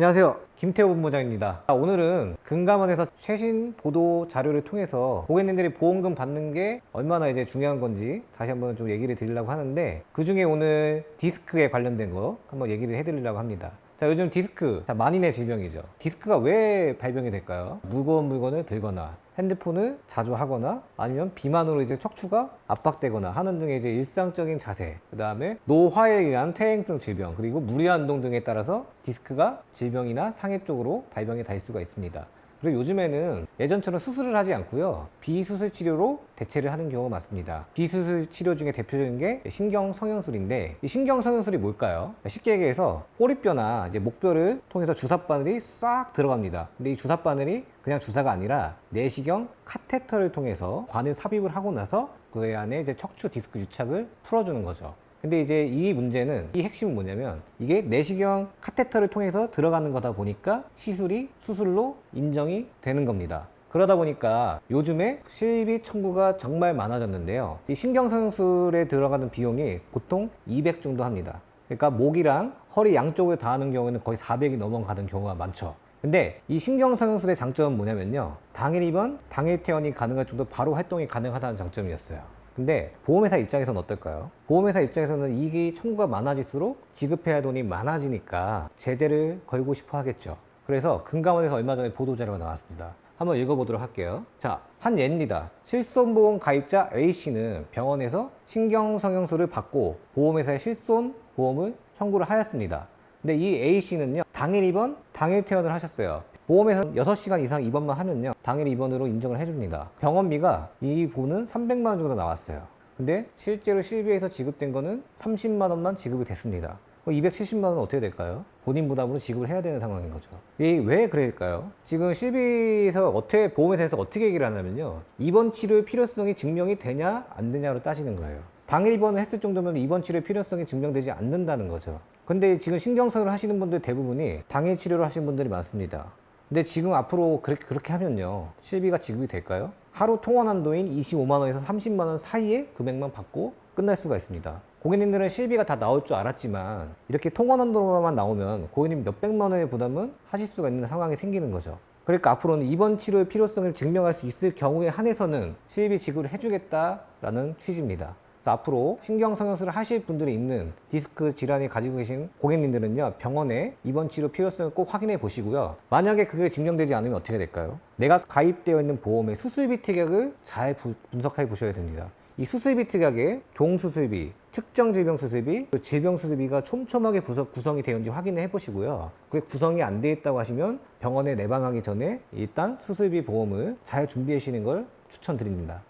안녕하세요, 김태호 본부장입니다. 오늘은 금감원에서 최신 보도 자료를 통해서 고객님들이 보험금 받는 게 얼마나 이제 중요한 건지 다시 한번 좀 얘기를 드리려고 하는데, 그 중에 오늘 디스크에 관련된 거 한번 얘기를 해드리려고 합니다. 자, 요즘 디스크, 만인의 질병이죠. 디스크가 왜 발병이 될까요? 무거운 물건을 들거나 핸드폰을 자주 하거나 아니면 비만으로 이제 척추가 압박되거나 하는 등의 이제 일상적인 자세, 그 다음에 노화에 의한 퇴행성 질병, 그리고 무리한 운동 등에 따라서 디스크가 질병이나 상해 쪽으로 발병이 될 수가 있습니다. 그리고 요즘에는 예전처럼 수술을 하지 않고요, 비수술 치료로 대체를 하는 경우가 많습니다. 비수술 치료 중에 대표적인 게 신경성형술인데, 이 신경성형술이 뭘까요? 쉽게 얘기해서 꼬리뼈나 이제 목뼈를 통해서 주사바늘이 싹 들어갑니다. 근데 이 주사바늘이 그냥 주사가 아니라 내시경 카테터를 통해서 관을 삽입을 하고 나서 그 안에 이제 척추 디스크 유착을 풀어주는 거죠. 근데 이제 이 문제는, 이 핵심은 뭐냐면, 이게 내시경 카테터를 통해서 들어가는 거다 보니까 시술이 수술로 인정이 되는 겁니다. 그러다 보니까 요즘에 실비 청구가 정말 많아졌는데요, 이 신경성형술에 들어가는 비용이 보통 200 정도 합니다. 그러니까 목이랑 허리 양쪽을 다 하는 경우에는 거의 400이 넘어가는 경우가 많죠. 근데 이 신경성형술의 장점은 뭐냐면요, 당일 입원, 당일 퇴원이 가능할 정도 바로 활동이 가능하다는 장점이었어요. 근데 보험회사 입장에서는 어떨까요? 보험회사 입장에서는 이익이 청구가 많아질수록 지급해야 할 돈이 많아지니까 제재를 걸고 싶어 하겠죠. 그래서 금감원에서 얼마 전에 보도자료가 나왔습니다. 한번 읽어보도록 할게요. 자, 한 예입니다. 실손보험 가입자 A씨는 병원에서 신경성형술을 받고 보험회사에 실손보험을 청구를 하였습니다. 근데 이 A씨는요, 당일 입원, 당일 퇴원을 하셨어요. 보험에서 6시간 이상 입원만 하면요, 당일 입원으로 인정을 해줍니다. 병원비가 이 보는 300만 원 정도 나왔어요. 근데 실제로 실비에서 지급된 거는 30만 원만 지급이 됐습니다. 270만 원은 어떻게 될까요? 본인 부담으로 지급을 해야 되는 상황인 거죠. 이 왜 그럴까요? 지금 실비에서 보험회사에서 어떻게 얘기를 하냐면요, 입원 치료의 필요성이 증명이 되냐 안 되냐로 따지는 거예요. 당일 입원을 했을 정도면 입원 치료의 필요성이 증명되지 않는다는 거죠. 근데 지금 신경성을 하시는 분들 대부분이 당일 치료를 하시는 분들이 많습니다. 근데 지금 앞으로 그렇게 하면요, 실비가 지급이 될까요? 하루 통원 한도인 25만 원에서 30만 원 사이의 금액만 받고 끝날 수가 있습니다. 고객님들은 실비가 다 나올 줄 알았지만, 이렇게 통원 한도로만 나오면 고객님 몇백만 원의 부담은 하실 수가 있는 상황이 생기는 거죠. 그러니까 앞으로는 입원 치료의 필요성을 증명할 수 있을 경우에 한해서는 실비 지급을 해주겠다라는 취지입니다. 그래서 앞으로 신경성형술을 하실 분들이 있는 디스크 질환이 가지고 계신 고객님들은요, 병원에 입원 치료 필요성을 꼭 확인해 보시고요. 만약에 그게 증명되지 않으면 어떻게 될까요? 내가 가입되어 있는 보험의 수술비 특약을 잘 분석해 보셔야 됩니다. 이 수술비 특약에 종수술비, 특정 질병 수술비, 질병 수술비가 촘촘하게 구성이 되어 있는지 확인해 보시고요. 그게 구성이 안 되어 있다고 하시면 병원에 내방하기 전에 일단 수술비 보험을 잘 준비하시는 걸 추천드립니다.